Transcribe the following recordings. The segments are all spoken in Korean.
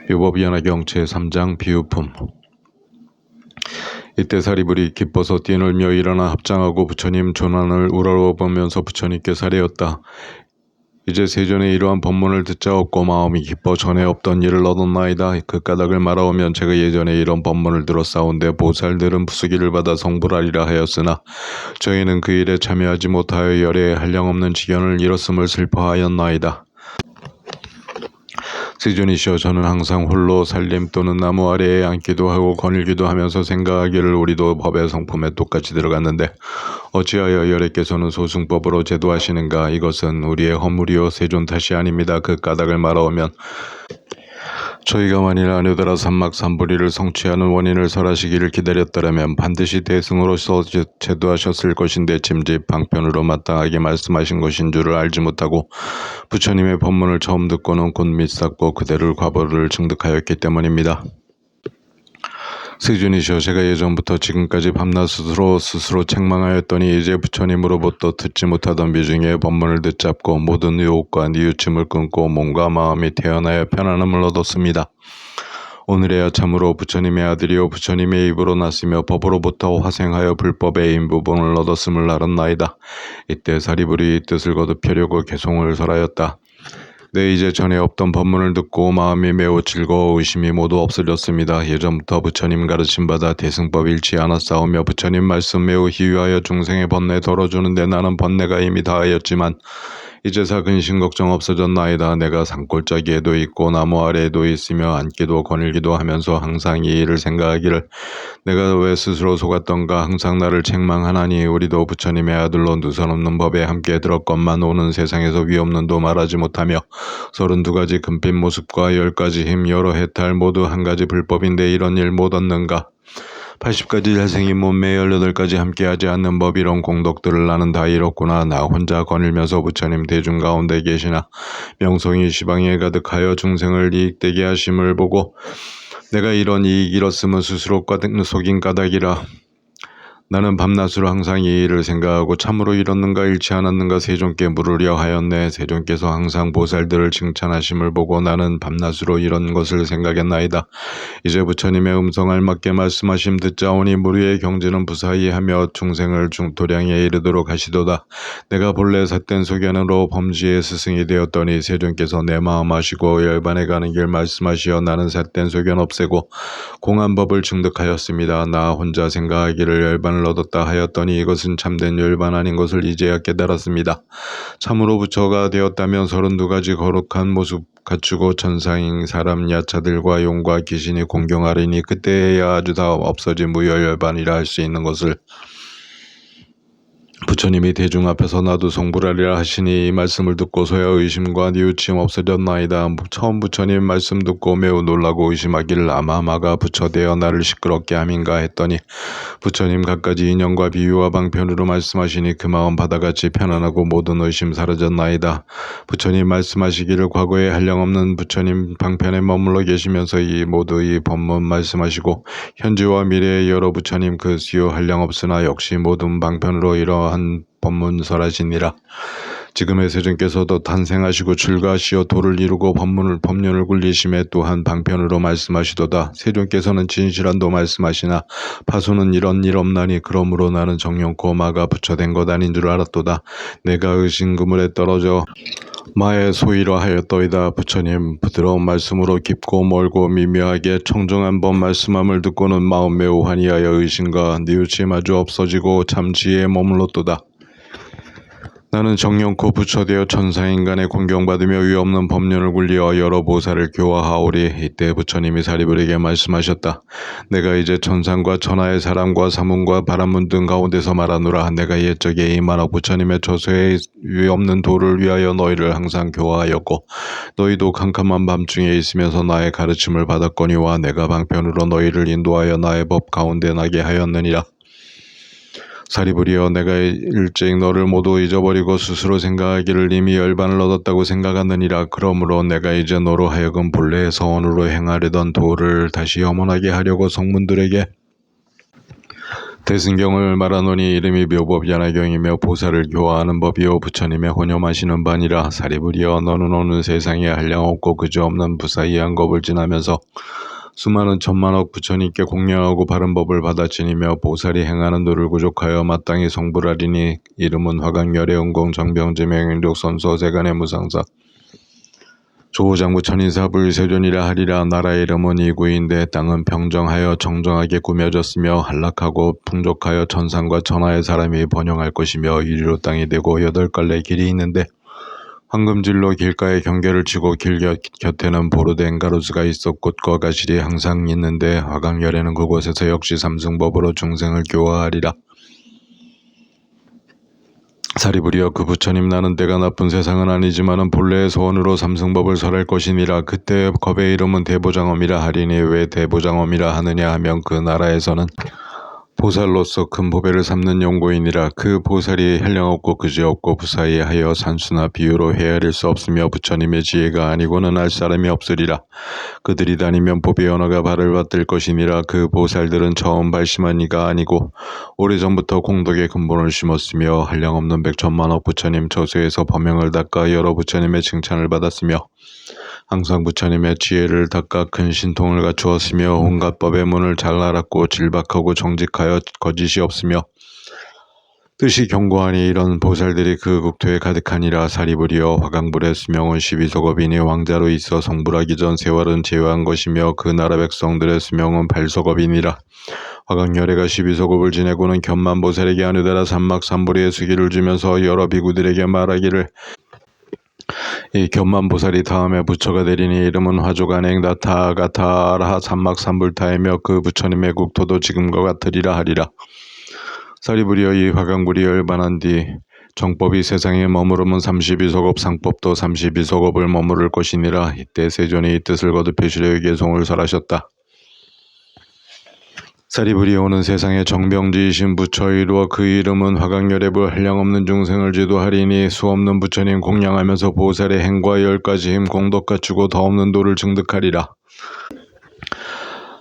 율법연화경 제3장 비유품. 이때 사리불이 기뻐서 뛰놀며 일어나 합장하고 부처님 조난을 우러러보면서 부처님께 사례었다. 이제 세존의 이러한 법문을 듣자 없고 마음이 기뻐 전에 없던 일을 얻었나이다. 그 까닭을 말하오면 제가 예전에 이런 법문을 들었사온데 보살들은 부수기를 받아 성불하리라 하였으나 저희는 그 일에 참여하지 못하여 열에 한량없는 지경을 이뤘음을 슬퍼하였나이다. 세존이시여, 저는 항상 홀로 살림 또는 나무 아래에 앉기도 하고 거닐기도 하면서 생각하기를 우리도 법의 성품에 똑같이 들어갔는데 어찌하여 열애께서는 소승법으로 제도하시는가. 이것은 우리의 허물이요 세존 탓이 아닙니다. 그 까닭을 말하오면 저희가 만일 아뇨다라 삼막삼불이를 성취하는 원인을 설하시기를 기다렸더라면 반드시 대승으로서 제도하셨을 것인데 짐짓 방편으로 마땅하게 말씀하신 것인 줄을 알지 못하고 부처님의 법문을 처음 듣고는 곧 믿삭고 그대를 과보를 증득하였기 때문입니다. 세존이시여, 제가 예전부터 지금까지 밤낮 스스로 책망하였더니 이제 부처님으로부터 듣지 못하던 미중의 법문을 듣잡고 모든 유혹과 뉘우침을 끊고 몸과 마음이 태어나야 편안함을 얻었습니다. 오늘에야 참으로 부처님의 아들이요 부처님의 입으로 났으며 법으로부터 화생하여 불법의 인부분을 얻었음을 알았나이다. 이때 사리불이 뜻을 거듭하려고 개송을 설하였다. 네, 이제 전에 없던 법문을 듣고 마음이 매우 즐거워 의심이 모두 없어졌습니다. 예전부터 부처님 가르침받아 대승법 잃지 않았사오며 부처님 말씀 매우 희유하여 중생의 번뇌 덜어주는데 나는 번뇌가 이미 다하였지만 이제사 근심 걱정 없어졌나이다. 내가 산골짜기에도 있고 나무 아래에도 있으며 앉기도 거닐기도 하면서 항상 이 일을 생각하기를 내가 왜 스스로 속았던가. 항상 나를 책망하나니 우리도 부처님의 아들로 누선없는 법에 함께 들었건만 오는 세상에서 위없는도 말하지 못하며 32가지 금빛 모습과 10가지 힘 여러 해탈 모두 한 가지 불법인데 이런 일 못 얻는가. 80가지 잘생긴 몸매 18가지 함께하지 않는 법 이런 공덕들을 나는 다 잃었구나. 나 혼자 거닐면서 부처님 대중 가운데 계시나 명성이 시방에 가득하여 중생을 이익되게 하심을 보고 내가 이런 이익 잃었음은 스스로 속인 까닭이라. 나는 밤낮으로 항상 이 일을 생각하고 참으로 잃었는가 잃지 않았는가 세존께 물으려 하였네. 세존께서 항상 보살들을 칭찬하심을 보고 나는 밤낮으로 이런 것을 생각했나이다. 이제 부처님의 음성 알맞게 말씀하심 듣자오니 무리의 경지는 부사이하며 중생을 도량에 이르도록 하시도다. 내가 본래 삿된 소견으로 범지의 스승이 되었더니 세존께서 내 마음 아시고 열반에 가는 길 말씀하시어 나는 삿된 소견 없애고 공한 법을 증득하였습니다. 나 혼자 생각하기를 열반을 얻었다 하였더니 이것은 참된 열반 아닌 것을 이제야 깨달았습니다. 참으로 부처가 되었다면 32가지 거룩한 모습 갖추고 천상인 사람 야차들과 용과 귀신이 공경하리니 그때야 아주 다 없어진 무여열반이라 할 수 있는 것을 부처님이 대중 앞에서 나도 성불하리라 하시니 이 말씀을 듣고서야 의심과 뉘우침 없어졌나이다. 처음 부처님 말씀 듣고 매우 놀라고 의심하기를 아마 마가 부처되어 나를 시끄럽게 함인가 했더니 부처님 갖가지 인연과 비유와 방편으로 말씀하시니 그 마음 바다같이 편안하고 모든 의심 사라졌나이다. 부처님 말씀하시기를 과거에 한량없는 부처님 방편에 머물러 계시면서 이 모두 이 법문 말씀하시고 현재와 미래의 여러 부처님 그 수요 한량없으나 역시 모든 방편으로 이러한 법문설하시니라. 지금의 세존께서도 탄생하시고 출가하시어 도를 이루고 법륜을 굴리심에 또한 방편으로 말씀하시도다. 세존께서는 진실한도 말씀하시나 파수는 이런 일 없나니 그러므로 나는 정령코 마가 부처된 것 아닌 줄 알았도다. 내가 의심 그물에 떨어져 마의 소위로 하였더이다. 부처님 부드러운 말씀으로 깊고 멀고 미묘하게 청정한 법 말씀함을 듣고는 마음 매우 환희하여 의심과 뉘우침 아주 없어지고 참 지혜에 머물렀도다. 나는 정령코 부처되어 천사인간에 공경받으며 위없는 법륜을 굴리어 여러 보살을 교화하오리. 이때 부처님이 사리불에게 말씀하셨다. 내가 이제 천상과 천하의 사람과 사문과 바람문 등 가운데서 말하노라. 내가 옛적에 이만학 부처님의 처소에 위없는 도를 위하여 너희를 항상 교화하였고 너희도 캄캄한 밤중에 있으면서 나의 가르침을 받았거니와 내가 방편으로 너희를 인도하여 나의 법 가운데 나게 하였느니라. 사리불이여, 내가 일찍 너를 모두 잊어버리고 스스로 생각하기를 이미 열반을 얻었다고 생각하느니라. 그러므로 내가 이제 너로 하여금 본래의 서원으로 행하려던 도를 다시 염원하게 하려고 성문들에게 대승경을 말하노니 이름이 묘법연화경이며 보살을 교화하는 법이요 부처님의 혼념하시는 바니라. 사리부리여 너는 오는 세상에 한량없고 그지없는 부사이한 겁을 지나면서 수많은 천만억 부처님께 공양하고 바른 법을 받아지니며 보살이 행하는 도를 구족하여 마땅히 성불하리니 이름은 화강열애 은공 정병제명 인족선소 세간의 무상사 조장부 천인사불 세존이라 하리라. 나라의 이름은 이구인데 땅은 평정하여 정정하게 꾸며졌으며 한락하고 풍족하여 천상과 천하의 사람이 번영할 것이며 이리로 땅이 되고 여덟 갈래 길이 있는데 황금질로 길가에 경계를 치고 길 곁에는 보르된 가로수가 있어 꽃과 가실이 항상 있는데 화강열애는 그곳에서 역시 삼승법으로 중생을 교화하리라. 사리부리여 그 부처님 나는 때가 나쁜 세상은 아니지만은 본래의 소원으로 삼승법을 설할 것이니라. 그때 겁의 이름은 대보장엄이라 하리니 왜 대보장엄이라 하느냐 하면 그 나라에서는 보살로서 큰 보배를 삼는 용고이니라. 그 보살이 한량없고 그지없고 부사이하여 산수나 비유로 헤아릴 수 없으며 부처님의 지혜가 아니고는 알 사람이 없으리라. 그들이 다니면 보배 언어가 발을 받들 것이니라. 그 보살들은 처음 발심한 이가 아니고 오래전부터 공덕의 근본을 심었으며 한량없는 백천만억 부처님 처소에서 법명을 닦아 여러 부처님의 칭찬을 받았으며 항상 부처님의 지혜를 닦아 큰 신통을 갖추었으며 온갖 법의 문을 잘 알았고 질박하고 정직하여 거짓이 없으며 뜻이 견고하니 이런 보살들이 그 국토에 가득하니라. 사리부리여 화강불의 수명은 12소겁이니 왕자로 있어 성불하기 전 세월은 제외한 것이며 그 나라 백성들의 수명은 8소겁이니라. 화강열애가 12소겁을 지내고는 견만보살에게 아누다라 삼막삼부리의 수기를 주면서 여러 비구들에게 말하기를 이 견만보살이 다음에 부처가 되리니 이름은 화조간행 나타가타라 삼막삼불타이며 그 부처님의 국토도 지금과 같으리라 하리라. 사리부리여 이 화강불이 열반한 뒤 정법이 세상에 머무르면 32소겁 상법도 32소겁을 머무를 것이니라. 이때 세존이 이 뜻을 거듭해 주려 개송을 설하셨다. 사리부리여 오는 세상에 정병지이신 부처 이루어 그 이름은 화강열애부 한량없는 중생을 지도하리니 수없는 부처님 공양하면서 보살의 행과 열가지 힘 공덕 갖추고 더없는 도를 증득하리라.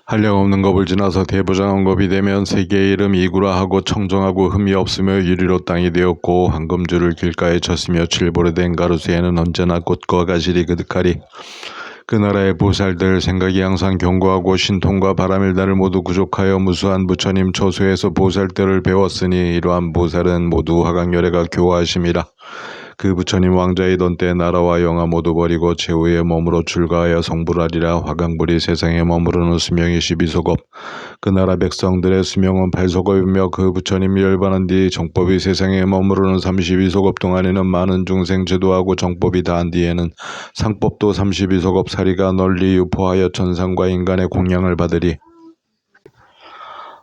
한량없는 겁을 지나서 대보장엄겁이 되면 세계의 이름 이구라 하고 청정하고 흠이 없으며 유리로 땅이 되었고 황금줄을 길가에 쳤으며 칠보르된 가로수에는 언제나 꽃과 가실이 그득하리. 그 나라의 보살들 생각이 항상 견고하고 신통과 바람일다를 모두 구족하여 무수한 부처님 처소에서 보살들을 배웠으니 이러한 보살은 모두 화강열애가 교화하심이라. 그 부처님 왕자이던 때 나라와 영화 모두 버리고 최후의 몸으로 출가하여 성불하리라. 화강불이 세상에 머무르는 수명이 12소겁 그 나라 백성들의 수명은 8소겁이며 그 부처님이 열반한 뒤 정법이 세상에 머무르는 32소겁 동안에는 많은 중생 제도하고 정법이 다한 뒤에는 상법도 32소겁 사리가 널리 유포하여 천상과 인간의 공양을 받으리.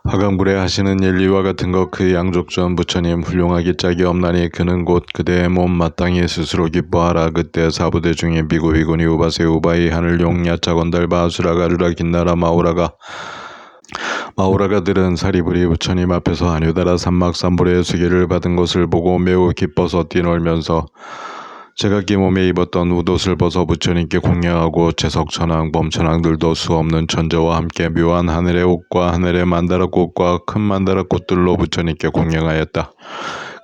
화강불에 하시는 일 이와 같은 것 그 양족전 부처님 훌륭하기 짝이 없나니 그는 곧 그대의 몸 마땅히 스스로 기뻐하라. 그때 사부대 중에 비구 비구니 우바세 우바이 하늘용 야차건달 바수라 가루라 긴나라 마오라가들은 사리부리 부처님 앞에서 아뉴다라 삼막삼불의 수기를 받은 것을 보고 매우 기뻐서 뛰놀면서 제각기 몸에 입었던 웃옷을 벗어 부처님께 공양하고 재석천왕 범천왕들도 수없는 천재와 함께 묘한 하늘의 옷과 하늘의 만다라꽃과 큰 만다라꽃들로 부처님께 공양하였다.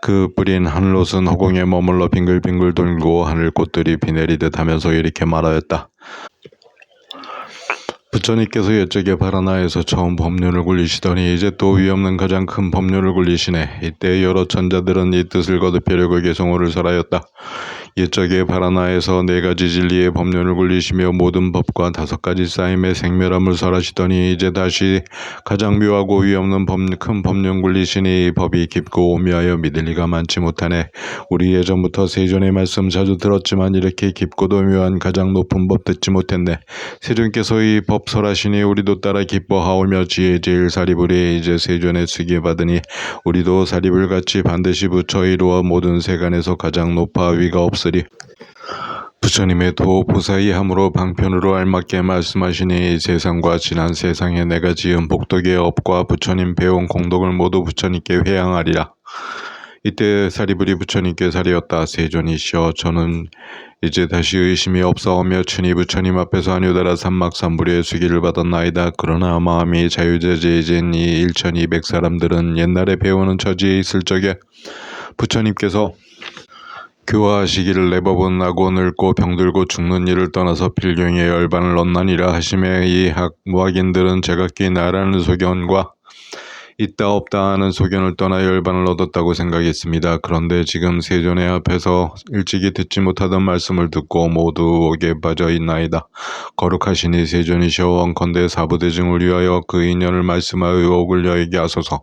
그 뿌린 하늘옷은 허공에 머물러 빙글빙글 돌고 하늘꽃들이 비 내리듯 하면서 이렇게 말하였다. 부처님께서 옛적에 바라나에서 처음 법륜을 굴리시더니 이제 또 위없는 가장 큰 법륜을 굴리시네. 이때 여러 천자들은 이 뜻을 거듭하려고 개송호를 설하였다. 옛적에 바라나에서 4가지 진리의 법륜을 굴리시며 모든 법과 5가지 쌓임의 생멸함을 설하시더니 이제 다시 가장 묘하고 위없는 큰 법륜 굴리시니 이 법이 깊고 오묘하여 믿을 리가 많지 못하네. 우리 예전부터 세존의 말씀 자주 들었지만 이렇게 깊고도 묘한 가장 높은 법 듣지 못했네. 세존께서 이 법 설하시니 우리도 따라 기뻐하오며 지혜 제일 사리불이 이제 세존의 수기 받으니 우리도 사리불같이 반드시 부처 이루어 모든 세간에서 가장 높아 위가 없으리. 부처님의 도 보사이함으로 방편으로 알맞게 말씀하시니 세상과 지난 세상에 내가 지은 복덕의 업과 부처님 배운 공덕을 모두 부처님께 회양하리라. 이때 사리불이 부처님께 살이었다. 세존이시여, 저는 이제 다시 의심이 없사오며 친히 부처님 앞에서 아니오다라 삼막삼불의 수기를 받았나이다. 그러나 마음이 자유자재해진 이 1200사람들은 옛날에 배우는 처지에 있을 적에 부처님께서 교화하시기를 내법은 나고 늙고 병들고 죽는 일을 떠나서 필경에 열반을 얻나니라 하심에 이 무학인들은 제각기 나라는 소견과 있다 없다 하는 소견을 떠나 열반을 얻었다고 생각했습니다. 그런데 지금 세존의 앞에서 일찍이 듣지 못하던 말씀을 듣고 모두 옥에 빠져 있나이다. 거룩하시니 세존이시여, 원컨대 사부대증을 위하여 그 인연을 말씀하여 의혹을 여에게 하소서.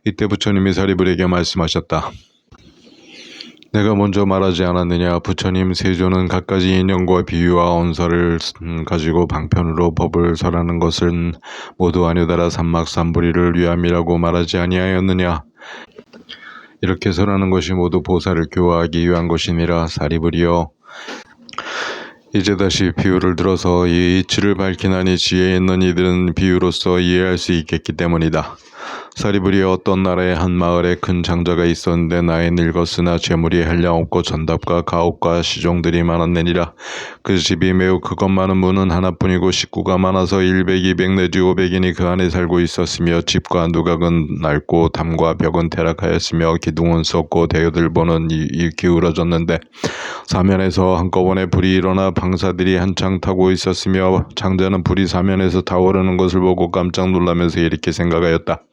이때 부처님이 사리불에게 말씀하셨다. 내가 먼저 말하지 않았느냐. 부처님, 세존은 갖가지 인연과 비유와 언설을 가지고 방편으로 법을 설하는 것은 모두 아니오다라 삼막삼불이를 위함이라고 말하지 아니하였느냐. 이렇게 설하는 것이 모두 보살을 교화하기 위한 것이니라. 사리불이여, 이제 다시 비유를 들어서 이 이치를 밝히나니 지혜 있는 이들은 비유로서 이해할 수 있겠기 때문이다. 사리불이 어떤 나라의 한 마을에 큰 장자가 있었는데 나이 늙었으나 재물이 한량없고 전답과 가옥과 시종들이 많았느니라. 그 집이 매우 크고 많은 문은 하나뿐이고 식구가 많아서 100, 200 내지 500인이 그 안에 살고 있었으며 집과 누각은 낡고 담과 벽은 퇴락하였으며 기둥은 썩고 대들보는 기울어졌는데 사면에서 한꺼번에 불이 일어나 방사들이 한창 타고 있었으며 장자는 불이 사면에서 타오르는 것을 보고 깜짝 놀라면서 이렇게 생각하였다.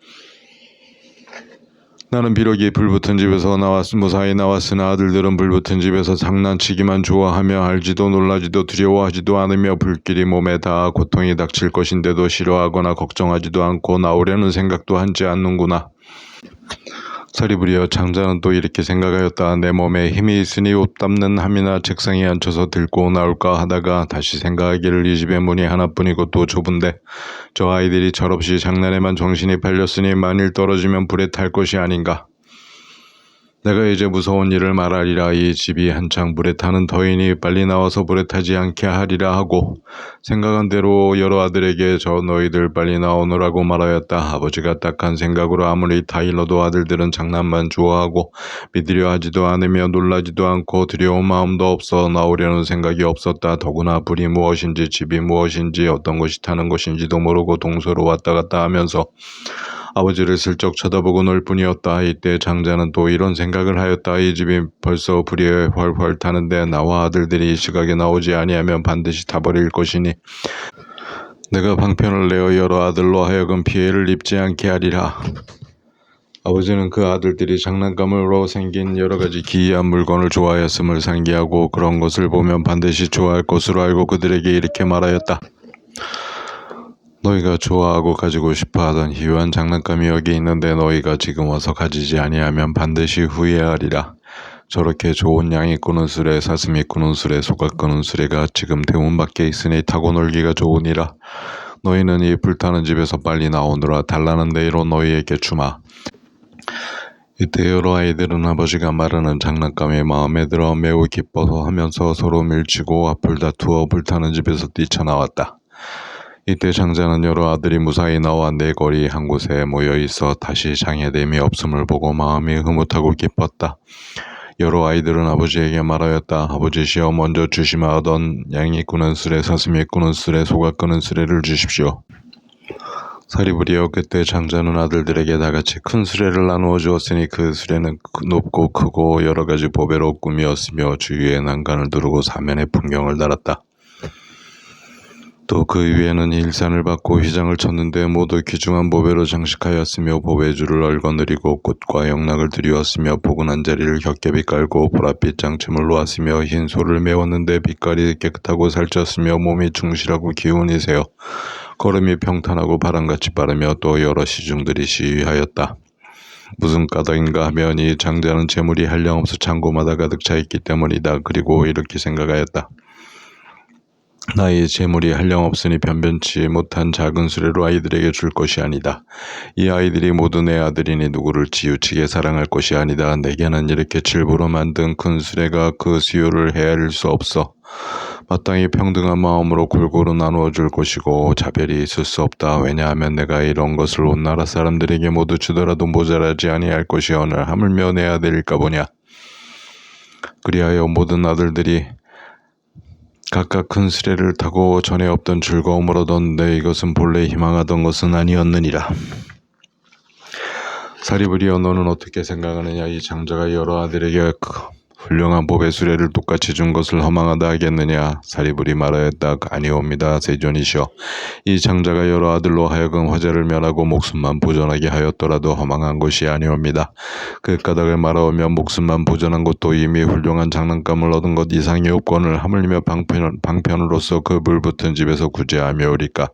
나는 비록 이 불붙은 집에서 무사히 나왔으나 아들들은 불붙은 집에서 장난치기만 좋아하며 알지도 놀라지도 두려워하지도 않으며 불길이 몸에 닿아 고통이 닥칠 것인데도 싫어하거나 걱정하지도 않고 나오려는 생각도 하지 않는구나. 사리불이여, 장자는 또 이렇게 생각하였다. 내 몸에 힘이 있으니 옷 닦는 함이나 책상에 앉혀서 들고 나올까 하다가 다시 생각하기를 이 집의 문이 하나뿐이고 또 좁은데 저 아이들이 철없이 장난에만 정신이 팔렸으니 만일 떨어지면 불에 탈 것이 아닌가. 내가 이제 무서운 일을 말하리라. 이 집이 한창 불에 타는 터이니 빨리 나와서 불에 타지 않게 하리라 하고 생각한 대로 여러 아들에게 저 너희들 빨리 나오느라고 말하였다. 아버지가 딱한 생각으로 아무리 타일러도 아들들은 장난만 좋아하고 믿으려 하지도 않으며 놀라지도 않고 두려운 마음도 없어 나오려는 생각이 없었다. 더구나 불이 무엇인지 집이 무엇인지 어떤 것이 타는 것인지도 모르고 동서로 왔다 갔다 하면서 아버지를 슬쩍 쳐다보고 놀 뿐이었다. 이때 장자는 또 이런 생각을 하였다. 이 집이 벌써 불이 훨훨 타는데 나와 아들들이 이 시각에 나오지 아니하면 반드시 타버릴 것이니 내가 방편을 내어 여러 아들로 하여금 피해를 입지 않게 하리라. 아버지는 그 아들들이 장난감으로 생긴 여러가지 기이한 물건을 좋아하였음을 상기하고 그런 것을 보면 반드시 좋아할 것으로 알고 그들에게 이렇게 말하였다. 너희가 좋아하고 가지고 싶어하던 희유한 장난감이 여기 있는데 너희가 지금 와서 가지지 아니하면 반드시 후회하리라. 저렇게 좋은 양이 꾸는 수레, 사슴이 꾸는 수레, 소가 꾸는 수레가 지금 대문 밖에 있으니 타고 놀기가 좋으니라. 너희는 이 불타는 집에서 빨리 나오느라 달라는 대로 너희에게 주마. 이때 여러 아이들은 아버지가 말하는 장난감이 마음에 들어 매우 기뻐서 하면서 서로 밀치고 앞을 다투어 불타는 집에서 뛰쳐나왔다. 이때 장자는 여러 아들이 무사히 나와 네 거리 한 곳에 모여있어 다시 장애됨이 없음을 보고 마음이 흐뭇하고 기뻤다. 여러 아이들은 아버지에게 말하였다. 아버지시여, 먼저 주시마 하던 양이 꾸는 수레, 사슴이 꾸는 수레, 소가 꾸는 수레를 주십시오. 사리불이여, 그때 장자는 아들들에게 다같이 큰 수레를 나누어 주었으니 그 수레는 높고 크고 여러 가지 보배로 꾸미었으며 주위에 난간을 두르고 사면에 풍경을 달았다. 또 그 위에는 일산을 받고 휘장을 쳤는데 모두 귀중한 보배로 장식하였으며 보배줄을 얽어느리고 꽃과 영락을 들이었으며 포근한 자리를 겹겹이 깔고 보랏빛 장침을 놓았으며 흰 소를 메웠는데 빛깔이 깨끗하고 살쪘으며 몸이 충실하고 기운이 세어 걸음이 평탄하고 바람같이 빠르며 또 여러 시중들이 시위하였다. 무슨 까닭인가 하면 이 장자는 재물이 한량없어 창고마다 가득 차 있기 때문이다. 그리고 이렇게 생각하였다. 나의 재물이 한량없으니 변변치 못한 작은 수레로 아이들에게 줄 것이 아니다. 이 아이들이 모두 내 아들이니 누구를 지우치게 사랑할 것이 아니다. 내게는 이렇게 질부로 만든 큰 수레가 그 수요를 헤아릴 수 없어. 마땅히 평등한 마음으로 골고루 나누어 줄 것이고 자별이 있을 수 없다. 왜냐하면 내가 이런 것을 온 나라 사람들에게 모두 주더라도 모자라지 아니할 것이오늘 하물며 내 아들일까 보냐. 그리하여 모든 아들들이 각각 큰 수레를 타고 전에 없던 즐거움을 얻었는데 이것은 본래 희망하던 것은 아니었느니라. 사리브리여 너는 어떻게 생각하느냐. 이 장자가 여러 아들에게 훌륭한 법의 수레를 똑같이 준 것을 허망하다 하겠느냐. 사리브리 말하였다. 아니옵니다. 세존이시여. 이 장자가 여러 아들로 하여금 화제를 면하고 목숨만 보존하게 하였더라도 허망한 것이 아니옵니다. 그 까닭을 말하오며 목숨만 보존한 것도 이미 훌륭한 장난감을 얻은 것 이상이 없거늘 하물며 방편으로서 그 불붙은 집에서 구제하며오리까.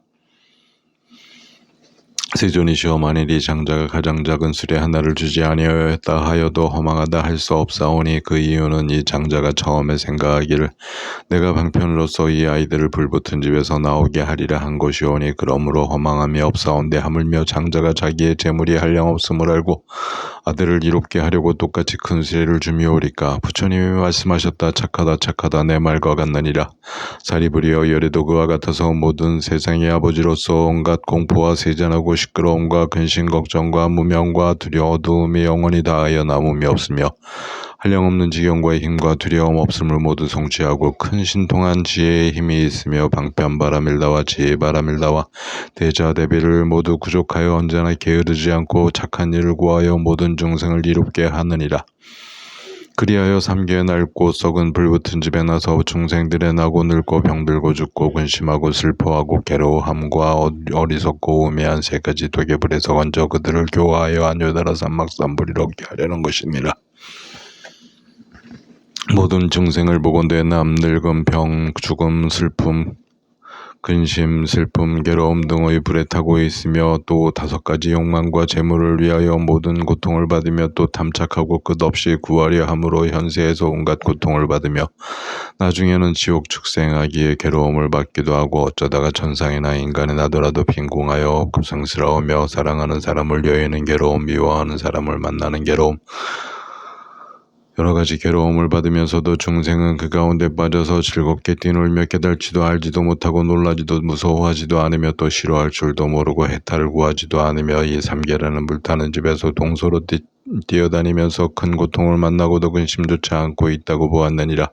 세존이시여. 만일 이 장자가 가장 작은 수레 하나를 주지 아니하였다 하여도 허망하다 할 수 없사오니 그 이유는 이 장자가 처음에 생각하기를 내가 방편으로서 이 아이들을 불붙은 집에서 나오게 하리라 한 것이오니 그러므로 허망함이 없사온데 하물며 장자가 자기의 재물이 한량없음을 알고 아들을 이롭게 하려고 똑같이 큰 수레를 주미오리까. 부처님이 말씀하셨다. 착하다 착하다 내 말과 같느니라. 사리브리여 여래도 그와 같아서 모든 세상의 아버지로서 온갖 공포와 세잔하고 시끄러움과 근심 걱정과 무명과 어두움이 영원히 다하여 남음이 없으며 한량없는 지경과 힘과 두려움 없음을 모두 성취하고 큰 신통한 지혜의 힘이 있으며 방편 바라밀다와 지혜 바라밀다와 대자 대비를 모두 구족하여 언제나 게으르지 않고 착한 일을 구하여 모든 중생을 이롭게 하느니라. 그리하여 삼계에 낡고 썩은 불붙은 집에 나서 중생들의 나고 늙고 병들고 죽고 근심하고 슬퍼하고 괴로움과 어리석고 우매한 세 가지 도개불에서 건져 그들을 교화하여 안요다라 삼막삼불이로 얻게 하려는 것이니라. 모든 중생을 보건대 남 늙음 병 죽음 슬픔 근심, 슬픔, 괴로움 등의 불에 타고 있으며 또 5가지 욕망과 재물을 위하여 모든 고통을 받으며 또 탐착하고 끝없이 구하려 함으로 현세에서 온갖 고통을 받으며 나중에는 지옥 축생하기에 괴로움을 받기도 하고 어쩌다가 천상이나 인간이 나더라도 빈궁하여 고생스러우며 사랑하는 사람을 여의는 괴로움, 미워하는 사람을 만나는 괴로움, 여러 가지 괴로움을 받으면서도 중생은 그 가운데 빠져서 즐겁게 뛰놀며 깨달지도 알지도 못하고 놀라지도 무서워하지도 않으며 또 싫어할 줄도 모르고 해탈을 구하지도 않으며 이 삼계라는 불타는 집에서 동서로 뛰어다니면서 큰 고통을 만나고도 근심조차 않고 있다고 보았느니라.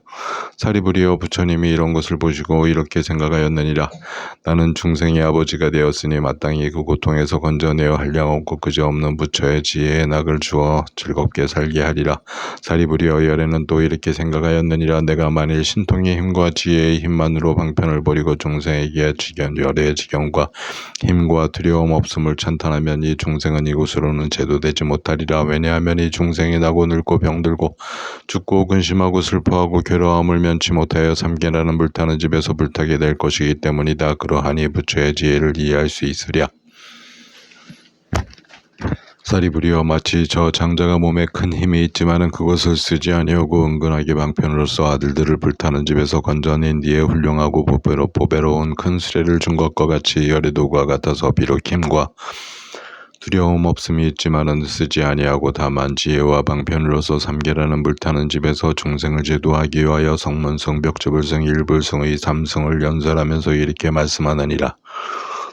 사리부리여 부처님이 이런 것을 보시고 이렇게 생각하였느니라. 나는 중생의 아버지가 되었으니 마땅히 그 고통에서 건져내어 한량없고 그저없는 부처의 지혜의 낙을 주어 즐겁게 살게 하리라. 사리부리여 열에는 또 이렇게 생각하였느니라. 내가 만일 신통의 힘과 지혜의 힘만으로 방편을 버리고 중생에게 열의 지경과 힘과 두려움 없음을 찬탄하면 이 중생은 이곳으로는 제도되지 못하리라. 왜냐하면 이 중생이 나고 늙고 병들고 죽고 근심하고 슬퍼하고 괴로움을 면치 못하여 삼계라는 불타는 집에서 불타게 될 것이기 때문이다. 그러하니 부처의 지혜를 이해할 수 있으랴. 사리부리여 마치 저 장자가 몸에 큰 힘이 있지만은 그것을 쓰지 아니하고 은근하게 방편으로서 아들들을 불타는 집에서 건져낸 뒤에 훌륭하고 보배로운 큰 수레를 준 것과 같이 열애도가 같아서 비록 힘과 두려움 없음이 있지만은 쓰지 아니하고 다만 지혜와 방편으로서 삼계라는 불타는 집에서 중생을 제도하기 위하여 성문승, 벽주불승, 일불승의 3승을 연설하면서 이렇게 말씀하느니라.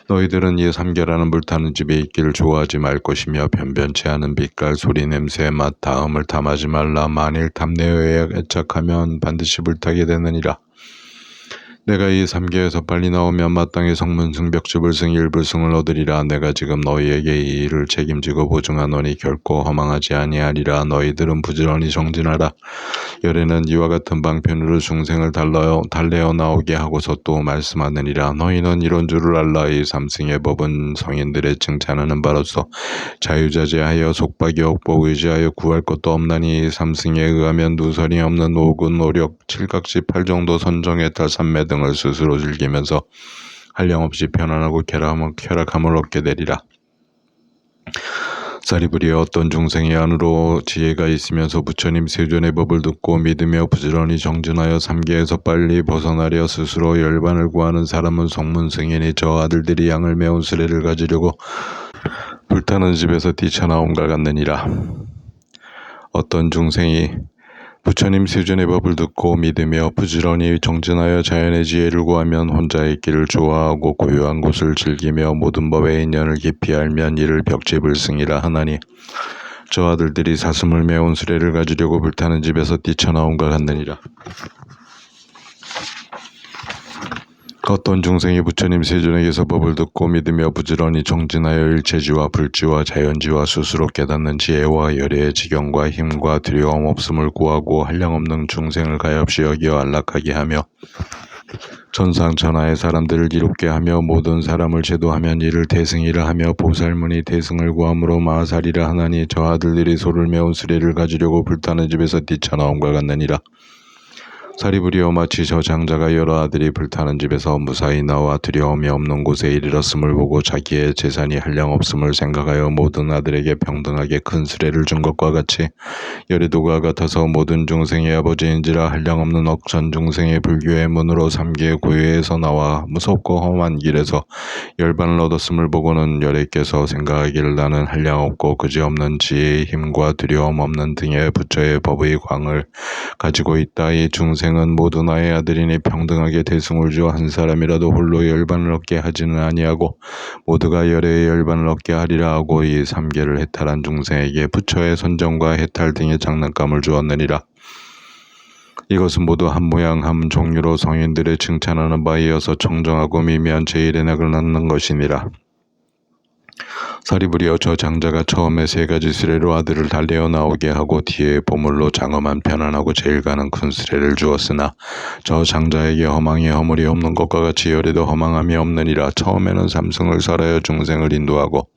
너희들은 이 삼계라는 불타는 집에 있기를 좋아하지 말 것이며 변변치 않은 빛깔, 소리, 냄새, 맛, 다음을 탐하지 말라. 만일 탐내어야 애착하면 반드시 불타게 되느니라. 내가 이 삼계에서 빨리 나오면 마땅히 성문승, 벽주불승, 일불승을 얻으리라. 내가 지금 너희에게 이 일을 책임지고 보증하노니 결코 허망하지 아니하리라. 너희들은 부지런히 정진하라. 열에는 이와 같은 방편으로 중생을 달래어 나오게 하고서 또 말씀하느니라. 너희는 이런 줄을 알라. 이 삼승의 법은 성인들의 칭찬하는 바로서 자유자재하여 속박이 억복 의지하여 구할 것도 없나니 이 삼승에 의하면 누설이 없는 오군, 오력, 칠각시, 팔정도, 선정의 탈, 삼매 등을 스스로 즐기면서 한량없이 편안하고 쾌락함을 얻게 되리라. 사리부리여 어떤 중생이 안으로 지혜가 있으면서 부처님 세존의 법을 듣고 믿으며 부지런히 정진하여 삼계에서 빨리 벗어나려 스스로 열반을 구하는 사람은 성문승이니 저 아들들이 양을 메운 수레를 가지려고 불타는 집에서 뛰쳐나옴과 같느니라. 어떤 중생이 부처님 세존의 법을 듣고 믿으며 부지런히 정진하여 자연의 지혜를 구하면 혼자의 길을 좋아하고 고요한 곳을 즐기며 모든 법의 인연을 깊이 알면 이를 벽지불승이라 하나니 저 아들들이 사슴을 메운 수레를 가지려고 불타는 집에서 뛰쳐나온 것 같느니라. 어떤 중생이 부처님 세존에게서 법을 듣고 믿으며 부지런히 정진하여 일체지와 불지와 자연지와 스스로 깨닫는 지혜와 열애의 지경과 힘과 두려움 없음을 구하고 한량없는 중생을 가엾이 여기어 안락하게 하며 천상천하의 사람들을 이롭게 하며 모든 사람을 제도하면 이를 대승이라 하며 보살문이 대승을 구함으로 마하살이라 하나니 저 아들들이 소를 메운 수레를 가지려고 불타는 집에서 뛰쳐나온 것 같느니라. 사리부리여 마치 저 장자가 여러 아들이 불타는 집에서 무사히 나와 두려움이 없는 곳에 이르렀음을 보고 자기의 재산이 한량없음을 생각하여 모든 아들에게 평등하게 큰 수레를 준 것과 같이 열애도가 같아서 모든 중생의 아버지인지라 한량없는 억천 중생의 불교의 문으로 삼계의 고유에서 나와 무섭고 험한 길에서 열반을 얻었음을 보고는 열애께서 생각하기를 나는 한량없고 그지없는 지혜의 힘과 두려움 없는 등의 부처의 법의 광을 가지고 있다. 이 중생은 모두 나의 아들이니 평등하게 대승을 주어 한 사람이라도 홀로 열반을 얻게 하지는 아니하고 모두가 열애의 열반을 얻게 하리라 하고 이 삼계를 해탈한 중생에게 부처의 선정과 해탈 등의 장난감을 주었느니라. 이것은 모두 한 모양 한 종류로 성인들의 칭찬하는 바이어서 청정하고 미미한 제일의 낙을 낳는 것이니라. 사리부리여 저 장자가 처음에 세 가지 수레로 아들을 달래어 나오게 하고 뒤에 보물로 장엄한 편안하고 제일 가는 큰 수레를 주었으나 저 장자에게 허망이 허물이 없는 것과 같이 열에도 허망함이 없느니라. 처음에는 삼승을 설하여 중생을 인도하고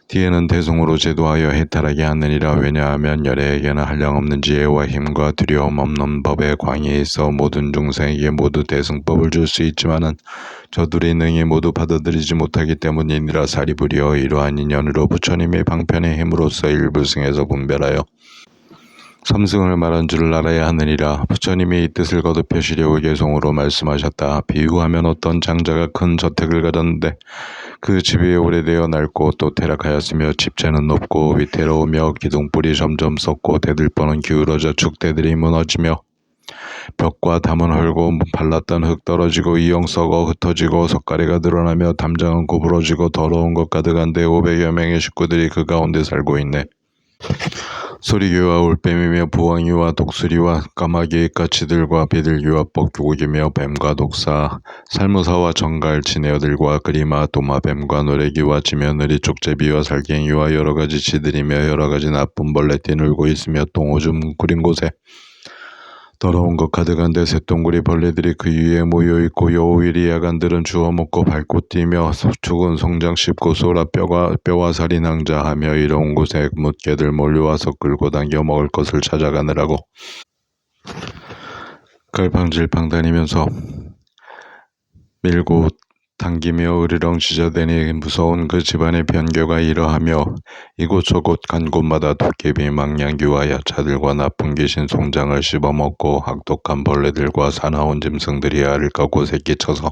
뒤에는 대승으로 제도하여 해탈하게 하느니라. 왜냐하면 열애에게는 한량없는 지혜와 힘과 두려움 없는 법의 광이 있어 모든 중생에게 모두 대승법을 줄 수 있지만은 저들이 능히 모두 받아들이지 못하기 때문이니라. 사리부리여 이러한 인연으로 부처님의 방편의 힘으로써 일부승에서 분별하여 삼승을 말한 줄을 알아야 하느니라. 부처님이 이 뜻을 거듭하시려고 개송으로 말씀하셨다. 비유하면 어떤 장자가 큰 저택을 가졌는데 그 집이 오래되어 낡고 또 퇴락하였으며 집재는 높고 위태로우며 기둥불이 점점 썩고 대들보는 기울어져 축대들이 무너지며 벽과 담은 헐고 발랐던 흙 떨어지고 이용 썩어 흩어지고 석가래가 드러나며 담장은 구부러지고 더러운 것 가득한데 500여 명의 식구들이 그 가운데 살고 있네. 소리개와 올빼미며 부엉이와 독수리와 까마귀 까치들과 비둘기와 뻐꾸기며 뱀과 독사 살무사와 정갈 지네어들과 그리마 도마뱀과 노래기와 지며느리 족제비와 살갱이와 여러가지 쥐들이며 여러가지 나쁜 벌레 뛰놀고 있으며 똥오줌 구린 곳에 더러운 것 가득한데 새똥구리 벌레들이 그 위에 모여있고 여우일이 야간들은 주워먹고 밟고 뛰며 죽은 송장 씹고 쏘라 뼈와 살이 낭자하며 이런 곳에 묻개들 몰려와서 끌고 당겨 먹을 것을 찾아가느라고 갈팡질팡 다니면서 밀고 당기며 으르렁 짖어대니 무서운 그 집안의 변교가 이러하며 이곳저곳 간 곳마다 도깨비 망냥귀와 야차들과 나쁜 귀신 송장을 씹어먹고 악독한 벌레들과 사나운 짐승들이 알을 까고 새끼쳐서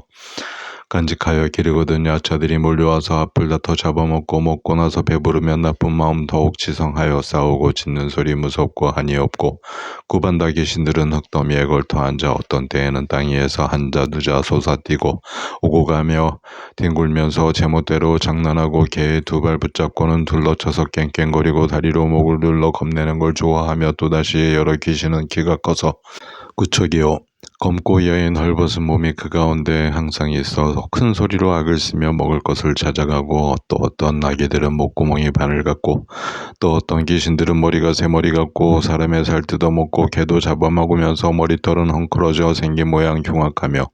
간직하여 기르거든. 야차들이 몰려와서 앞을 다퉈 잡아먹고 먹고 나서 배부르면 나쁜 마음 더욱 지성하여 싸우고 짖는 소리 무섭고 한이 없고 구반다 귀신들은 흙더미에 걸터 앉아 어떤 때에는 땅 위에서 한자 두자 솟아뛰고 오고 가며 뒹굴면서 제멋대로 장난하고 개의 두 발 붙잡고는 둘러쳐서 깽깽거리고 다리로 목을 눌러 겁내는 걸 좋아하며 또다시 여러 귀신은 키가 커서 구척이요 검고 여인 헐벗은 몸이 그 가운데 항상 있어 큰 소리로 악을 쓰며 먹을 것을 찾아가고 또 어떤 나귀들은 목구멍이 바늘 같고 또 어떤 귀신들은 머리가 새머리 같고 사람의 살 뜯어먹고 개도 잡아먹으면서 머리털은 헝클어져 생긴 모양 흉악하며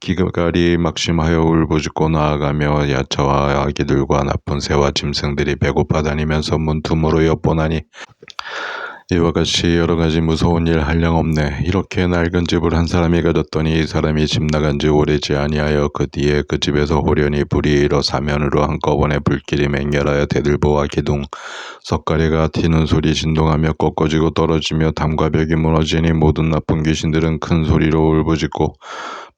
기가리 막심하여 울부짖고 나아가며 야차와 아기들과 나쁜 새와 짐승들이 배고파 다니면서 문틈으로 엿보나니 이와 같이 여러가지 무서운 일 한량없네. 이렇게 낡은 집을 한 사람이 가졌더니 이 사람이 집 나간 지 오래지 아니하여 그 뒤에 그 집에서 호련히 불이 일어 사면으로 한꺼번에 불길이 맹렬하여 대들보와 기둥 석가래가 튀는 소리 진동하며 꺾어지고 떨어지며 담과 벽이 무너지니 모든 나쁜 귀신들은 큰 소리로 울부짖고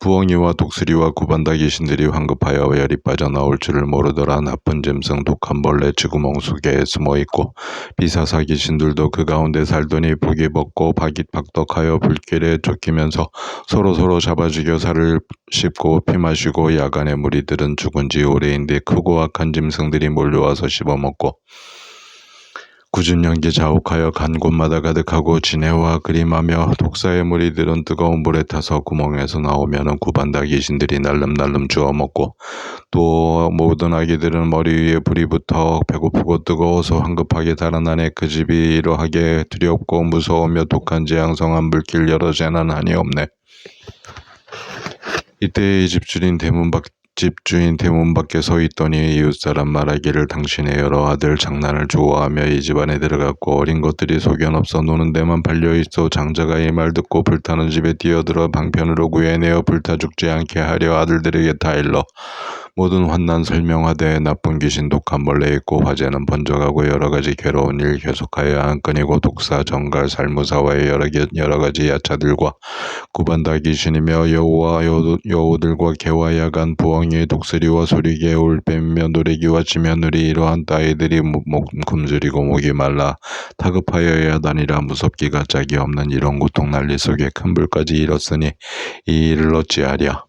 부엉이와 독수리와 구반다 귀신들이 황급하여 열이 빠져나올 줄을 모르더라. 나쁜 짐승 독한 벌레 쥐구멍 속에 숨어있고 비사사 귀신들도 그 가운데 살더니 북이 벗고 박이 박덕하여 불길에 쫓기면서 서로 잡아 죽여 살을 씹고 피 마시고 야간에 무리들은 죽은 지 오래인데 크고 악한 짐승들이 몰려와서 씹어먹고 굳은 연기 자욱하여 간 곳마다 가득하고 진해와 그림하며 독사의 무리들은 뜨거운 물에 타서 구멍에서 나오면은 구반다 귀신들이 날름날름 주워먹고 또 모든 아기들은 머리 위에 불이 붙어 배고프고 뜨거워서 황급하게 달아나네. 그 집이 이러하게 두렵고 무서우며 독한 재앙성한 불길 여러 재난 하니 없네. 이때 이 집주인 대문 밖에 서 있더니 이웃사람 말하기를 당신의 여러 아들 장난을 좋아하며 이 집안에 들어갔고 어린 것들이 소견없어 노는 데만 팔려있어. 장자가 이 말 듣고 불타는 집에 뛰어들어 방편으로 구해내어 불타 죽지 않게 하려 아들들에게 다 일러 모든 환난 설명하되 나쁜 귀신 독한 벌레 있고 화재는 번져가고 여러가지 괴로운 일 계속하여 안 끊이고 독사 정갈 살무사와의 여러가지 야차들과 구반다 귀신이며 여우들과 개와 야간 부엉이 독수리와 소리개 올빼미며 노래기와 지며느리 이러한 따위들이 굶주리고 목이 말라 다급하여 야단이라 무섭기가 짝이 없는 이런 고통 난리 속에 큰 불까지 일었으니 이 일을 어찌하랴.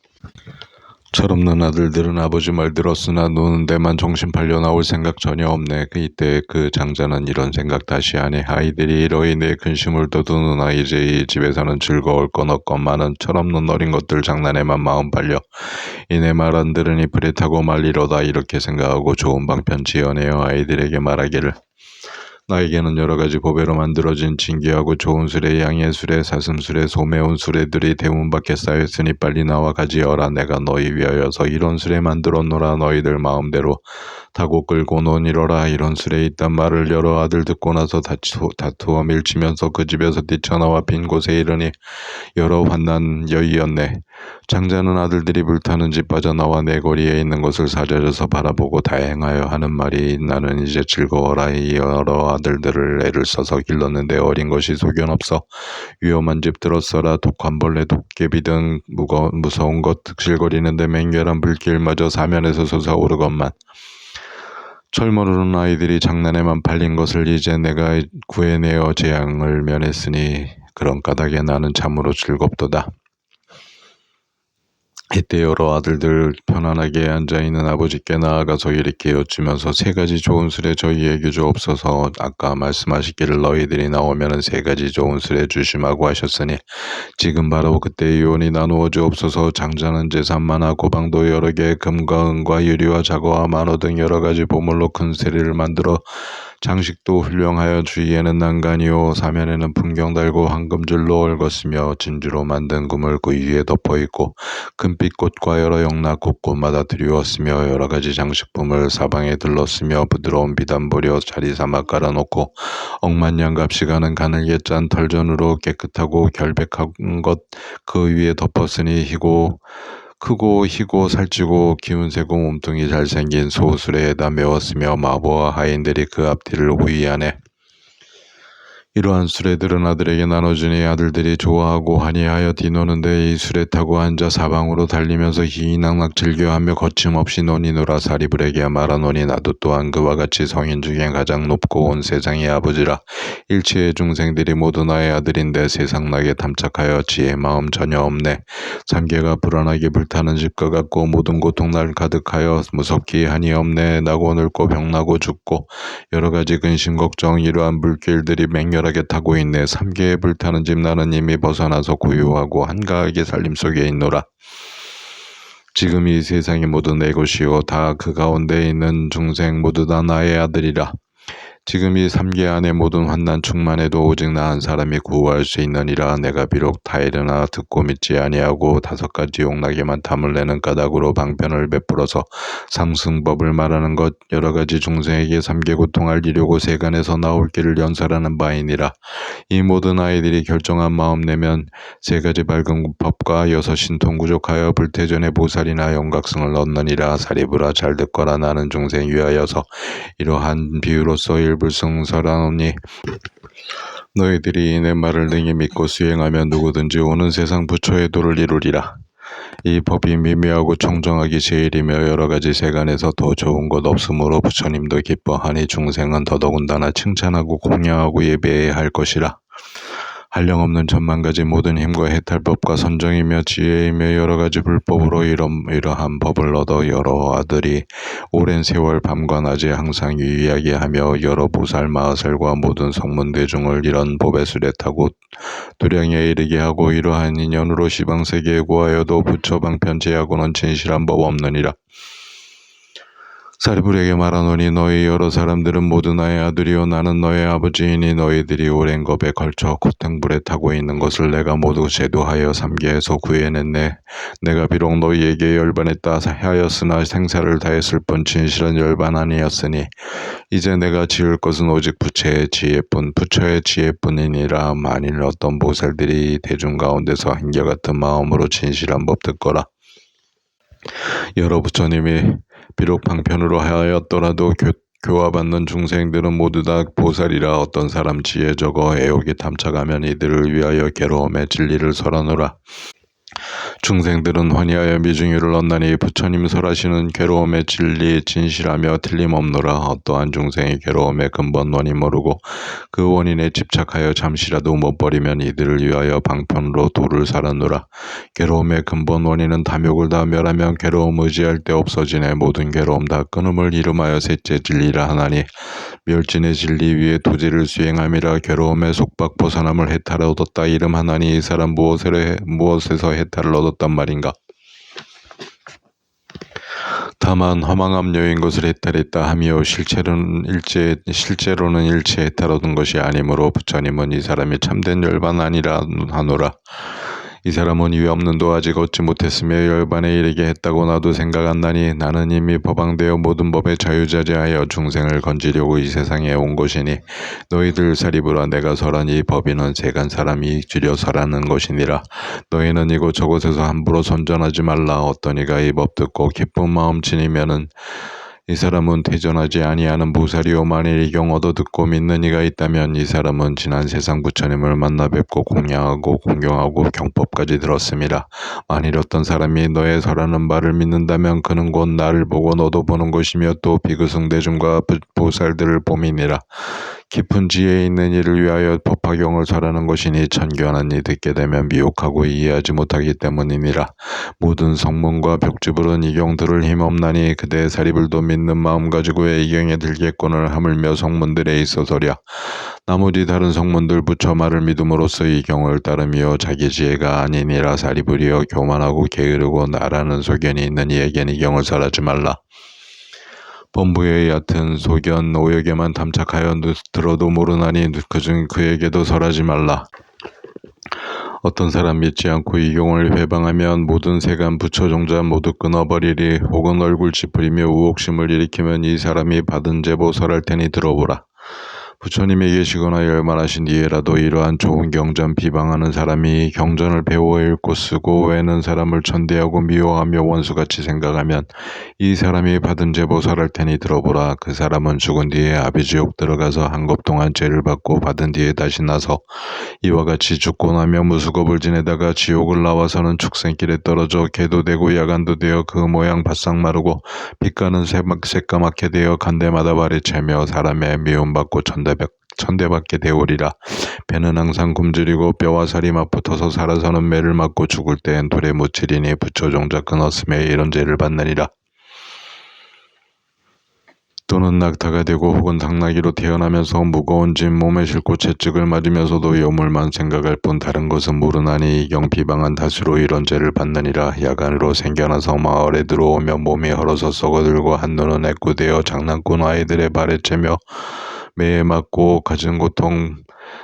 철없는 아들들은 아버지 말 들었으나 노는 데만 정신 팔려 나올 생각 전혀 없네. 이때 그 장자는 이런 생각 다시 하네. 아이들이 이러히 내 근심을 돋우느나 이제 이 집에서는 즐거울 건 없건만은 철없는 어린 것들 장난에만 마음 팔려 이내 말 안 들으니 불에 타고 말리로다 이렇게 생각하고 좋은 방편 지어내어 아이들에게 말하기를 나에게는 여러가지 보배로 만들어진 진귀하고 좋은 수레, 양의 수레, 사슴수레, 소매운 수레들이 대문 밖에 쌓였으니 빨리 나와 가지어라. 내가 너희 위하여서 이런 수레 만들었노라. 너희들 마음대로 타고 끌고 논이러라. 이런 수레 있단 말을 여러 아들 듣고 나서 다투어 밀치면서 그 집에서 뛰쳐나와 빈 곳에 이르니 여러 환난 여이었네. 장자는 아들들이 불타는 집 빠져나와 내 거리에 있는 것을 사려져서 바라보고 다행하여 하는 말이 나는 이제 즐거워라. 이 여러 아들들을 애를 써서 길렀는데 어린 것이 소견없어 위험한 집 들었어라. 독한 벌레 도깨비 등 무서운 것 득실거리는데 맹렬한 불길마저 사면에서 솟아오르건만 철모르는 아이들이 장난에만 팔린 것을 이제 내가 구해내어 재앙을 면했으니 그런 까닭에 나는 참으로 즐겁도다. 이때 여러 아들들 편안하게 앉아있는 아버지께 나아가서 이렇게 여쭈면서 세 가지 좋은 수레 저희에게 주옵소서. 아까 말씀하시기를 너희들이 나오면은 세 가지 좋은 수레 주심하고 하셨으니 지금 바로 그때 유언이 나누어 주옵소서. 장자는 재산 많아 고방도 여러 개 금과 은과 유리와 자거와 만호 등 여러 가지 보물로 큰 수레를 만들어 장식도 훌륭하여 주위에는 난간이요 사면에는 풍경 달고 황금줄로 얽었으며 진주로 만든 금을 그 위에 덮어있고 금빛꽃과 여러 영락 곳곳마다 드리웠으며 여러 가지 장식품을 사방에 들렀으며 부드러운 비단보려 자리 삼아 깔아놓고 억만냥 값이 가는 가늘게 짠 털전으로 깨끗하고 결백한 것 그 위에 덮었으니 크고 희고 살찌고 기운세고 몸뚱이 잘생긴 소수레에다 메웠으며 마부와 하인들이 그 앞뒤를 호위하네. 이러한 수레들은 아들에게 나눠주니 아들들이 좋아하고 환희하여 뒤노는데 이 수레 타고 앉아 사방으로 달리면서 희희낙낙 즐겨하며 거침없이 논이노라. 사리불에게 말하노니 나도 또한 그와 같이 성인 중에 가장 높고 온 세상의 아버지라. 일체의 중생들이 모두 나의 아들인데 세상나게 탐착하여 지혜 마음 전혀 없네. 삼계가 불안하게 불타는 집과 같고 모든 고통날 가득하여 무섭기 한이 없네. 나고 늙고 병나고 죽고 여러 가지 근심 걱정 이러한 물길들이 맹렬하게 타고 있네. 삼계에 불타는 집 나는 이미 벗어나서 고요하고 한가하게 살림 속에 있노라. 지금 이 세상이 모두 내 것이요 다 그 가운데 있는 중생 모두 다 나의 아들이라. 지금 이 삼계 안의 모든 환난 충만해도 오직 나 한 사람이 구호할 수 있느니라. 내가 비록 다 일어나 듣고 믿지 아니하고 다섯 가지 용락에만 탐을 내는 까닭으로 방편을 베풀어서 상승법을 말하는 것 여러 가지 중생에게 삼계 고통할 이려고 세간에서 나올 길을 연설하는 바이니라. 이 모든 아이들이 결정한 마음 내면 세 가지 밝은 법과 여섯 신통 구족하여 불태전의 보살이나 영각승을 얻느니라. 사리부라 잘 듣거라. 나는 중생 위하여서 이러한 비유로서 일불승설하노니 너희들이 내 말을 능히 믿고 수행하면 누구든지 오는 세상 부처의 도를 이루리라. 이 법이 미묘하고 청정하기 제일이며 여러 가지 세간에서 더 좋은 것 없으므로 부처님도 기뻐하니 중생은 더더군다나 칭찬하고 공양하고 예배해야 할 것이라. 한량없는 천만 가지 모든 힘과 해탈법과 선정이며 지혜이며 여러 가지 불법으로 이러한 법을 얻어 여러 아들이 오랜 세월 밤과 낮에 항상 유의하게 하며 여러 보살 마하살과 모든 성문 대중을 이런 법의 수레타고 도량에 이르게 하고 이러한 인연으로 시방세계에 구하여도 부처 방편제하고는 진실한 법 없느니라. 사리불에게 말하노니 너희 여러 사람들은 모두 나의 아들이요 나는 너의 아버지이니 너희들이 오랜 겁에 걸쳐 고탱불에 타고 있는 것을 내가 모두 제도하여 삼계에서 구해냈네. 내가 비록 너희에게 열반했다 하였으나 생사를 다했을 뿐 진실은 열반 아니었으니 이제 내가 지을 것은 오직 부처의 지혜뿐이니라. 만일 어떤 보살들이 대중 가운데서 한결같은 마음으로 진실한 법 듣거라. 여러 부처님이 비록 방편으로 하였더라도 교화받는 중생들은 모두 다 보살이라. 어떤 사람 지혜 적어 애욕이 탐착하면 이들을 위하여 괴로움의 진리를 설하노라. 중생들은 환희하여 미중유를 얻나니 부처님 설하시는 괴로움의 진리 진실하며 틀림없노라. 어떠한 중생이 괴로움의 근본 원인 모르고 그 원인에 집착하여 잠시라도 못 버리면 이들을 위하여 방편으로 도를 살아노라. 괴로움의 근본 원인은 탐욕을 다 멸하면 괴로움 의지할 때 없어지네. 모든 괴로움 다 끊음을 이름하여 셋째 진리라 하나니 멸진의 진리 위에 도지를 수행함이라. 괴로움의 속박 벗어남을 해탈을 얻었다 이름하나니 이 사람 무엇에서 해탈을 얻었단 말인가? 다만 허망함녀인 것을 해탈했다 하며 실제로는 일체 해탈 얻은 것이 아니므로 부처님은 이 사람이 참된 열반 아니라 하노라. 이 사람은 이외 없는도 아직 얻지 못했으며 열반에 이르게 했다고 나도 생각 안 나니 나는 이미 법왕되어 모든 법에 자유자재하여 중생을 건지려고 이 세상에 온 것이니 너희들 사리부라. 내가 설한 이 법인은 세간 사람이 줄여 설하는 것이니라. 너희는 이곳저곳에서 함부로 선전하지 말라. 어떤 이가 이 법 듣고 기쁜 마음 지니면은 이 사람은 퇴전하지 아니하는 보살이요 만일 이 경 얻어 듣고 믿는 이가 있다면 이 사람은 지난 세상 부처님을 만나 뵙고 공양하고 공경하고 경법까지 들었음이라. 만일 어떤 사람이 너의 설하는 말을 믿는다면 그는 곧 나를 보고 너도 보는 것이며 또 비그승대중과 보살들을 봄이니라. 깊은 지혜 있는 이를 위하여 법화경을 설하는 것이니 천견한 이 듣게 되면 미혹하고 이해하지 못하기 때문이니라. 모든 성문과 벽지불은 이 경 들을 힘없나니 그대의 사리불도 믿는 마음 가지고 왜 이 경에 들겠거늘 하물며 성문들에 있어서랴. 나머지 다른 성문들 부처 말을 믿음으로써 이 경을 따르며 자기 지혜가 아니니라. 사리불이여 교만하고 게으르고 나라는 소견이 있는 이에겐 이 경을 설하지 말라. 범부의 얕은 소견 오역에만 탐착하여 들어도 모르나니 그에게도 설하지 말라. 어떤 사람 믿지 않고 이 경을 회방하면 모든 세간 부처 종자 모두 끊어버리리. 혹은 얼굴 찌푸리며 우혹심을 일으키면 이 사람이 받은 제보 설할 테니 들어보라. 부처님이 계시거나 열만하신 뒤에라도 이러한 좋은 경전 비방하는 사람이 경전을 배워 읽고 쓰고 외는 사람을 천대하고 미워하며 원수같이 생각하면 이 사람이 받은 제보 설할 테니 들어보라. 그 사람은 죽은 뒤에 아비지옥 들어가서 한겁 동안 죄를 받고 받은 뒤에 다시 나서 이와 같이 죽고 나며 무수겁을 지내다가 지옥을 나와서는 축생길에 떨어져 개도 되고 야간도 되어 그 모양 바싹 마르고 빛가는 새까맣게 되어 간대마다 발에 채며 사람의 미움받고 천대받게 되오리라. 배는 항상 굶주리고 뼈와 살이 맞붙어서 살아서는 매를 맞고 죽을 때엔 돌에 묻히리니 부처 종자 끊었음에 이런 죄를 받느니라. 또는 낙타가 되고 혹은 당나귀로 태어나면서 무거운 짐 몸에 싣고 채찍을 맞으면서도 요물만 생각할 뿐 다른 것은 모르나니 이 경 비방한 탓으로 이런 죄를 받느니라. 야간으로 생겨나서 마을에 들어오며 몸이 헐어서 썩어들고 한눈은 애꾸되어 장난꾼 아이들의 발에 채며 매에 맞고 가진 고통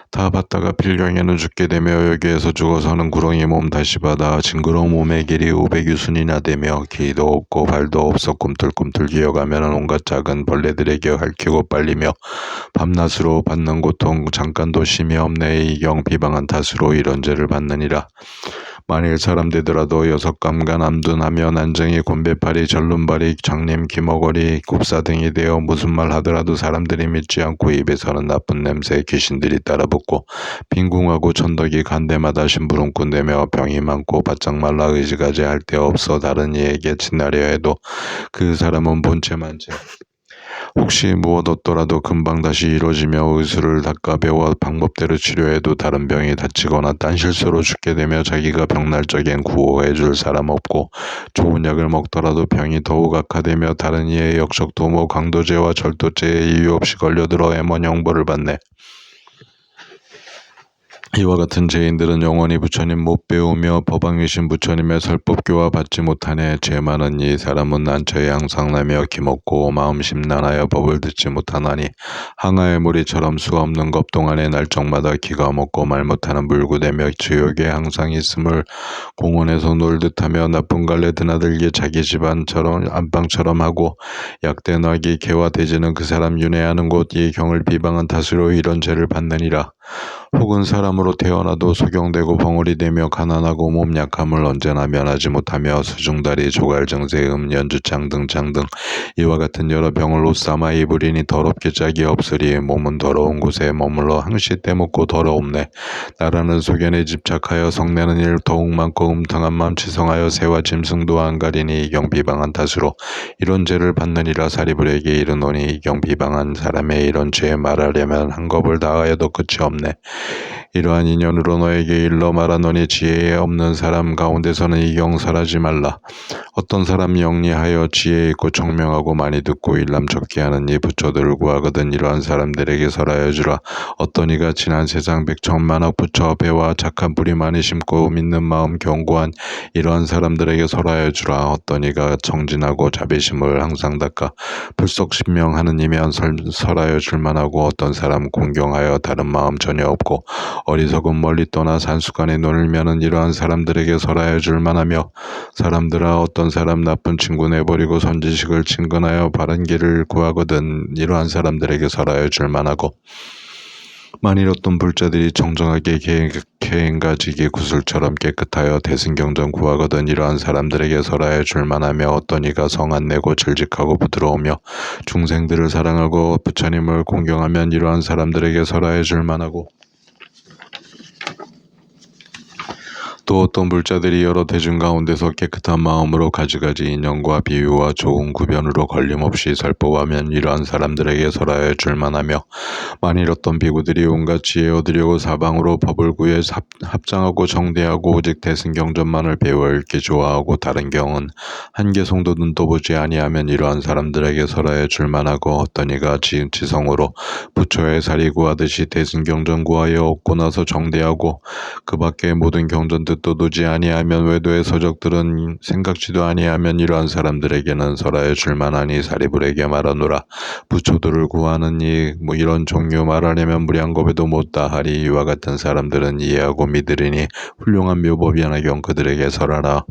다 받다가 필경에는 죽게 되며 여기에서 죽어서는 구렁이 몸 다시 받아 징그러운 몸의 길이 500유순이나 되며 귀도 없고 발도 없어 꿈틀꿈틀 기어가면 온갖 작은 벌레들에게 핥히고 빨리며 밤낮으로 받는 고통 잠깐도 쉼이 없네. 이 경 비방한 탓으로 이런 죄를 받느니라. 만일 사람 되더라도 여섯감간 암둔하며 난쟁이 곤배파리 절름발이 장님 귀머거리 곱사 등이 되어 무슨 말 하더라도 사람들이 믿지 않고 입에서는 나쁜 냄새에 귀신들이 따라붙고 빈궁하고 천덕이 간데마다 심부름꾼되며 병이 많고 바짝 말라 의지가지 할 데 없어 다른 이에게 친하려 해도 그 사람은 본체만 채 혹시 무엇 얻더라도 금방 다시 이루어지며 의술을 닦아 배워 방법대로 치료해도 다른 병이 닥치거나 딴 실수로 죽게 되며 자기가 병날 적엔 구호해줄 사람 없고 좋은 약을 먹더라도 병이 더욱 악화되며 다른 이의 역적 도모 강도죄와 절도죄에 이유 없이 걸려들어 애먼 형벌을 받네. 이와 같은 죄인들은 영원히 부처님 못 배우며 법왕이신 부처님의 설법교화 받지 못하네. 죄 많은 이 사람은 난처에 항상 나며 기먹고 마음 심란하여 법을 듣지 못하나니 항아의 무리처럼 수없는 겁 동안에 날적마다 기가 먹고 말 못하는 물구대며 지옥에 항상 있음을 공원에서 놀듯하며 나쁜 갈래 드나들게 자기 집안처럼 안방처럼 하고 약대 나기 개와 돼지는 그 사람 윤회하는 곳 이 경을 비방한 탓으로 이런 죄를 받느니라. 혹은 사람으로 태어나도 소경되고 벙어리 되며 가난하고 몸 약함을 언제나 면하지 못하며 수중다리 조갈증세 연주창 등창 등 이와 같은 여러 병을 옷삼아 입으리니 더럽게 짝이 없으리 몸은 더러운 곳에 머물러 항시 떼먹고 더러움네. 나라는 소견에 집착하여 성내는 일 더욱 많고 음탕한 맘 치성하여 새와 짐승도 안 가리니 이경 비방한 탓으로 이런 죄를 받느니라. 사리불에게 이르노니 이경 비방한 사람의 이런 죄 말하려면 한 겁을 다하여도 끝이 없네. 이러한 인연으로 너에게 일러 말하노니 지혜에 없는 사람 가운데서는 이경 설하지 말라. 어떤 사람 영리하여 지혜 있고 청명하고 많이 듣고 일남 적게 하는 이 부처들을 구하거든 이러한 사람들에게 설하여 주라. 어떤 이가 지난 세상 백천만억 부처 배와 착한 뿌리 많이 심고 믿는 마음 견고한 이러한 사람들에게 설하여 주라. 어떤 이가 정진하고 자비심을 항상 닦아 불속 신명하느니면 설하여 줄만하고 어떤 사람 공경하여 다른 마음 전혀 없고 어리석은 멀리 떠나 산수간에 놀면은 이러한 사람들에게 설하여 줄만하며 사람들아 어떤 사람 나쁜 친구 내버리고 선지식을 친근하여 바른 길을 구하거든 이러한 사람들에게 설하여 줄만하고 만일 어떤 불자들이 정정하게 개인가지기 구슬처럼 깨끗하여 대승경전 구하거든 이러한 사람들에게 설하여 줄만하며 어떤 이가 성 안 내고 질직하고 부드러우며 중생들을 사랑하고 부처님을 공경하면 이러한 사람들에게 설하여 줄만하고 또 어떤 불자들이 여러 대중 가운데서 깨끗한 마음으로 가지가지 인연과 비유와 좋은 구변으로 걸림없이 설법하면 이러한 사람들에게 설하여 줄만하며 만일 어떤 비구들이 온갖 지혜 얻으려고 사방으로 법을 구해 합장하고 정대하고 오직 대승경전만을 배워 읽기 좋아하고 다른 경은 한개송도 눈도 보지 아니하면 이러한 사람들에게 설하여 줄만하고 어떤 이가 지성으로 부처의 사리 구하듯이 대승경전 구하여 얻고 나서 정대하고 그 밖의 모든 경전 뜻도 두지 아니하면 외도의 서적들은 생각지도 아니하면 이러한 사람들에게는 설하여 줄만하니 사리불에게 말하노라. 부처들을 구하는 이런 종류 말하려면 무량겁에도 못다하리. 이와 같은 사람들은 이해하고 믿으리니 훌륭한 묘법이하나경 그들에게 설하라.